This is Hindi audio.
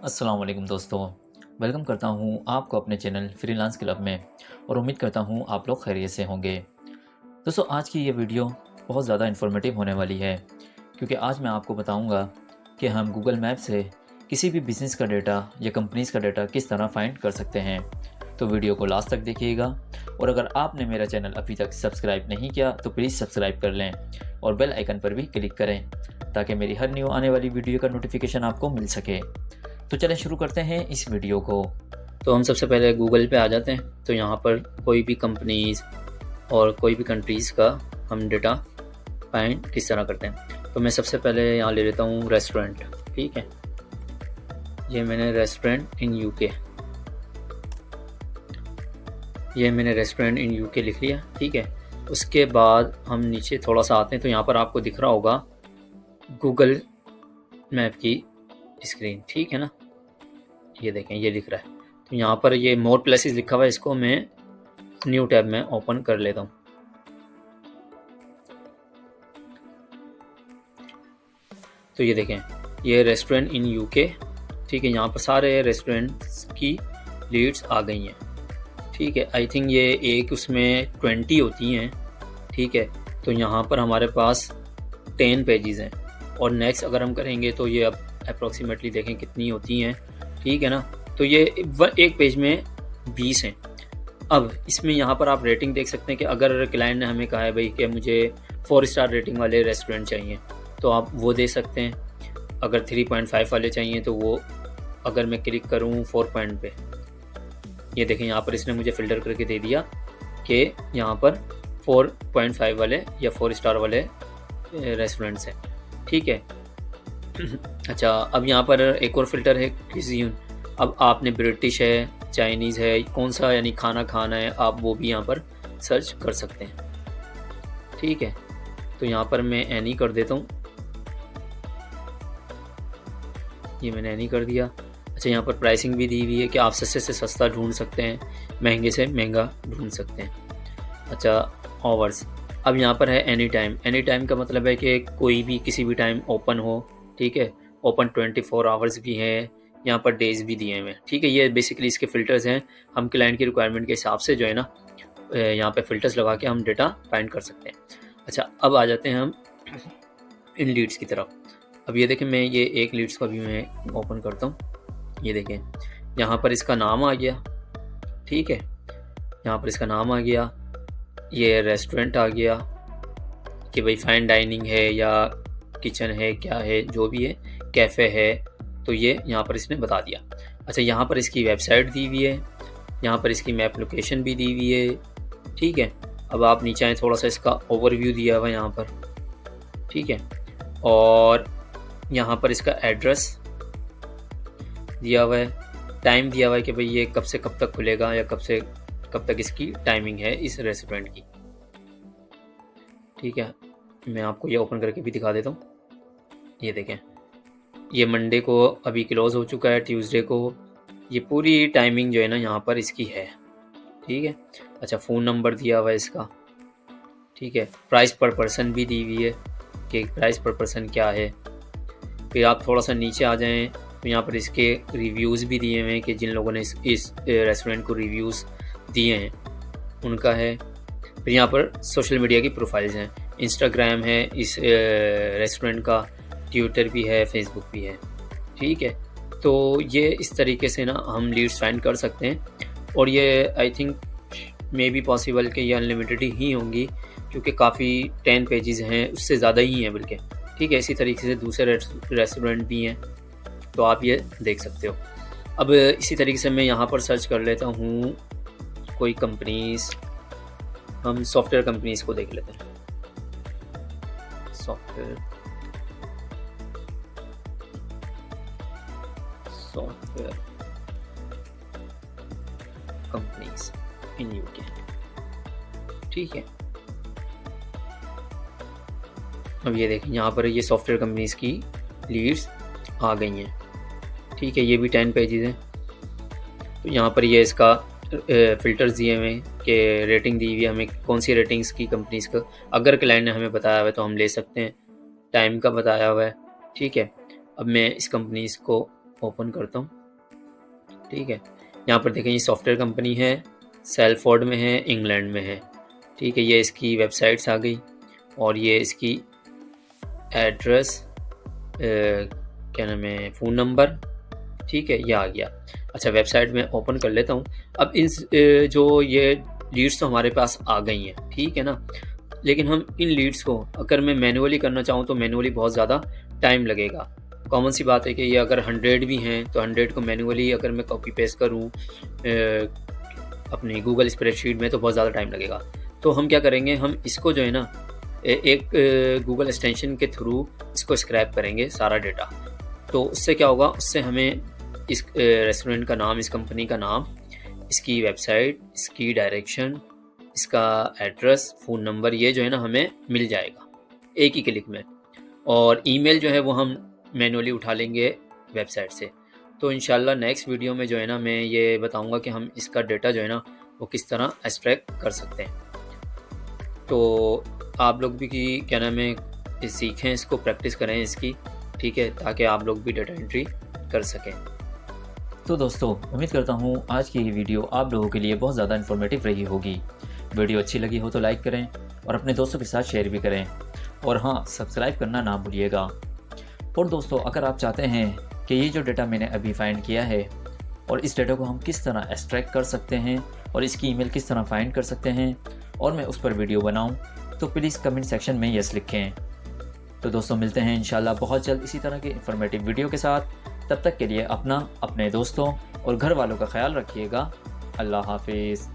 अस्सलाम वालेकुम दोस्तों। वेलकम करता हूँ आपको अपने चैनल फ्रीलांस क्लब में और उम्मीद करता हूँ आप लोग खैरियत से होंगे। दोस्तों आज की ये वीडियो बहुत ज़्यादा इन्फॉर्मेटिव होने वाली है क्योंकि आज मैं आपको बताऊँगा कि हम गूगल मैप से किसी भी बिज़नेस का डेटा या कंपनीज़ का डेटा किस तरह फाइंड कर सकते हैं। तो वीडियो को लास्ट तक देखिएगा और अगर आपने मेरा चैनल अभी तक सब्सक्राइब नहीं किया तो प्लीज़ सब्सक्राइब कर लें और बेल आइकन पर भी क्लिक करें ताकि मेरी हर न्यू आने वाली वीडियो का नोटिफिकेशन आपको मिल सके। तो चलें शुरू करते हैं इस वीडियो को। तो हम सबसे पहले गूगल पे आ जाते हैं। तो यहाँ पर कोई भी कंपनीज़ और कोई भी कंट्रीज़ का हम डेटा फाइंड किस तरह करते हैं। तो मैं सबसे पहले यहाँ ले लेता हूँ रेस्टोरेंट। ठीक है, ये मैंने रेस्टोरेंट इन यूके लिख लिया। ठीक है, उसके बाद हम नीचे थोड़ा सा आते हैं तो यहाँ पर आपको दिख रहा होगा गूगल मैप की स्क्रीन। ठीक है ना, ये देखें ये लिख रहा है। तो यहाँ पर ये मोर प्लेसेस लिखा हुआ है, इसको मैं न्यू टैब में ओपन कर लेता हूँ। तो ये देखें ये रेस्टोरेंट इन यूके। ठीक है, यहाँ पर सारे रेस्टोरेंट्स की लीड्स आ गई हैं। ठीक है, आई थिंक ये एक उसमें 20 होती हैं। ठीक है, तो यहाँ पर हमारे पास 10 पेजेस हैं और नेक्स्ट अगर हम करेंगे तो ये अब अप्रॉक्सीमेटली देखें कितनी होती हैं। ठीक है ना, तो ये एक पेज में 20 हैं। अब इसमें यहाँ पर आप रेटिंग देख सकते हैं कि अगर क्लाइंट ने हमें कहा है भाई कि मुझे 4 स्टार रेटिंग वाले रेस्टोरेंट चाहिए तो आप वो दे सकते हैं। अगर 3.5 वाले चाहिए तो वो, अगर मैं क्लिक करूँ 4 पॉइंट पे, ये देखें यहाँ पर इसने मुझे फ़िल्टर करके दे दिया कि यहाँ पर 4.5 वाले या 4 स्टार वाले रेस्टोरेंट्स हैं। ठीक है अच्छा, अब यहाँ पर एक और फ़िल्टर है क्यूजीन। अब आपने ब्रिटिश है, चाइनीज़ है, कौन सा यानी खाना खाना है, आप वो भी यहाँ पर सर्च कर सकते हैं। ठीक है, तो यहाँ पर मैं एनी कर देता हूँ। ये मैंने एनी कर दिया। अच्छा, यहाँ पर प्राइसिंग भी दी हुई है कि आप सस्ते से सस्ता ढूंढ सकते हैं, महंगे से महंगा ढूंढ सकते हैं। अच्छा, आवर्स। अब यहाँ पर है एनी टाइम। एनी टाइम का मतलब है कि कोई भी किसी भी टाइम ओपन हो। ठीक है, ओपन 24 आवर्स भी हैं, यहाँ पर डेज भी दिए हुए हैं। ठीक है, ये बेसिकली इसके फ़िल्टर्स हैं। हम क्लाइंट की रिक्वायरमेंट के हिसाब से जो है ना यहाँ पे फ़िल्टर्स लगा के हम डेटा फाइंड कर सकते हैं। अच्छा, अब आ जाते हैं हम इन लीड्स की तरफ। अब ये देखें, मैं ये एक लीड्स को अभी मैं ओपन करता हूँ। ये देखें यहाँ पर इसका नाम आ गया। ठीक है, यहाँ पर इसका नाम आ गया, ये रेस्टोरेंट आ गया कि भाई फाइन डाइनिंग है या किचन है, क्या है, जो भी है, कैफ़े है, तो ये यहाँ पर इसने बता दिया। अच्छा, यहाँ पर इसकी वेबसाइट दी हुई है, यहाँ पर इसकी मैप लोकेशन भी दी हुई है। ठीक है, अब आप नीचे आए, थोड़ा सा इसका ओवरव्यू दिया हुआ है यहाँ पर। ठीक है, और यहाँ पर इसका एड्रेस दिया हुआ है, टाइम दिया हुआ है कि भाई ये कब से कब तक खुलेगा या कब से कब तक इसकी टाइमिंग है इस रेस्टोरेंट की। ठीक है, मैं आपको ये ओपन करके भी दिखा देता हूँ। ये देखें, ये मंडे को अभी क्लोज़ हो चुका है, ट्यूसडे को। ये पूरी टाइमिंग जो है ना यहाँ पर इसकी है। ठीक है, अच्छा, फ़ोन नंबर दिया हुआ है इसका। ठीक है, प्राइस पर पर्सन भी दी हुई है कि प्राइस पर पर्सन क्या है। फिर आप थोड़ा सा नीचे आ जाएं तो यहाँ पर इसके रिव्यूज़ भी दिए हुए हैं कि जिन लोगों ने इस रेस्टोरेंट को रिव्यूज़ दिए हैं उनका है। फिर यहाँ पर सोशल मीडिया की प्रोफाइल्स हैं, इंस्टाग्राम है इस रेस्टोरेंट का, ट्विटर भी है, फेसबुक भी है। ठीक है, तो ये इस तरीके से ना हम लीड्स फाइंड कर सकते हैं और ये I think may be possible कि ये अनलिमिटेड ही होंगी क्योंकि काफ़ी 10 पेजेस हैं, उससे ज़्यादा ही हैं बल्कि। ठीक है, इसी तरीके से दूसरे रेस्टोरेंट भी हैं, तो आप ये देख सकते हो। अब इसी तरीके से मैं यहाँ पर सर्च कर लेता हूँ कोई कंपनीज़। हम सॉफ्टवेयर कंपनीज़ को देख लेते हैं। Software companies in UK. ठीक है, अब ये देखें यहाँ पर ये सॉफ्टवेयर कंपनीज़ की लीड्स आ गई हैं। ठीक है, ये भी 10 पेजेस हैं। तो यहाँ पर ये इसका फ़िल्टर्स दिए हुए हैं कि रेटिंग दी हुई है हमें कौन सी रेटिंग्स की कंपनीज़ का, अगर क्लाइंट ने हमें बताया हुआ है तो हम ले सकते हैं। टाइम का बताया हुआ है। ठीक है, अब मैं इस कंपनीज़ को ओपन करता हूँ। ठीक है, यहाँ पर देखें ये सॉफ्टवेयर कंपनी है, सेल्फोर्ड में है, इंग्लैंड में है। ठीक है, ये इसकी वेबसाइट्स आ गई और ये इसकी एड्रेस, क्या नाम है, फ़ोन नंबर। ठीक है, ये आ गया। अच्छा, वेबसाइट में ओपन कर लेता हूँ। अब जो ये लीड्स तो हमारे पास आ गई हैं, ठीक है ना, लेकिन हम इन लीड्स को अगर मैं मैनुअली करना चाहूँ तो मैनुअली बहुत ज़्यादा टाइम लगेगा। कॉमन सी बात है कि ये अगर 100 भी हैं तो 100 को मैनुअली अगर मैं कॉपी पेस्ट करूँ अपनी गूगल स्प्रेडशीट में तो बहुत ज़्यादा टाइम लगेगा। तो हम क्या करेंगे, हम इसको जो है ना एक गूगल एक्सटेंशन के थ्रू इसको स्क्रैप करेंगे सारा डेटा। तो उससे क्या होगा, उससे हमें इस रेस्टोरेंट का नाम, इस कंपनी का नाम, इसकी वेबसाइट, इसकी डायरेक्शन, इसका एड्रेस, फ़ोन नंबर, ये जो है ना हमें मिल जाएगा एक ही क्लिक में। और ईमेल जो है वो हम मैनुअली उठा लेंगे वेबसाइट से। तो इंशाल्लाह नेक्स्ट वीडियो में जो है ना मैं ये बताऊंगा कि हम इसका डेटा जो है ना वो किस तरह एक्सट्रैक्ट कर सकते हैं। तो आप लोग भी क्या नाम है सीखें, इसको प्रैक्टिस करें इसकी, ठीक है, ताकि आप लोग भी डेटा एंट्री कर सकें। तो दोस्तों, उम्मीद करता हूँ आज की ये वीडियो आप लोगों के लिए बहुत ज़्यादा इन्फॉर्मेटिव रही होगी। वीडियो अच्छी लगी हो तो लाइक करें और अपने दोस्तों के साथ शेयर भी करें, और हाँ, सब्सक्राइब करना ना भूलिएगा। और दोस्तों, अगर आप चाहते हैं कि ये जो डेटा मैंने अभी फाइंड किया है और इस डेटा को हम किस तरह एक्सट्रैक्ट कर सकते हैं और इसकी ईमेल किस तरह फाइंड कर सकते हैं और मैं उस पर वीडियो बनाऊं, तो प्लीज़ कमेंट सेक्शन में यस लिखें। तो दोस्तों, मिलते हैं इंशाल्लाह बहुत जल्द इसी तरह के इन्फॉर्मेटिव वीडियो के साथ। तब तक के लिए अपना, अपने दोस्तों और घर वालों का ख्याल रखिएगा। अल्लाह हाफिज़।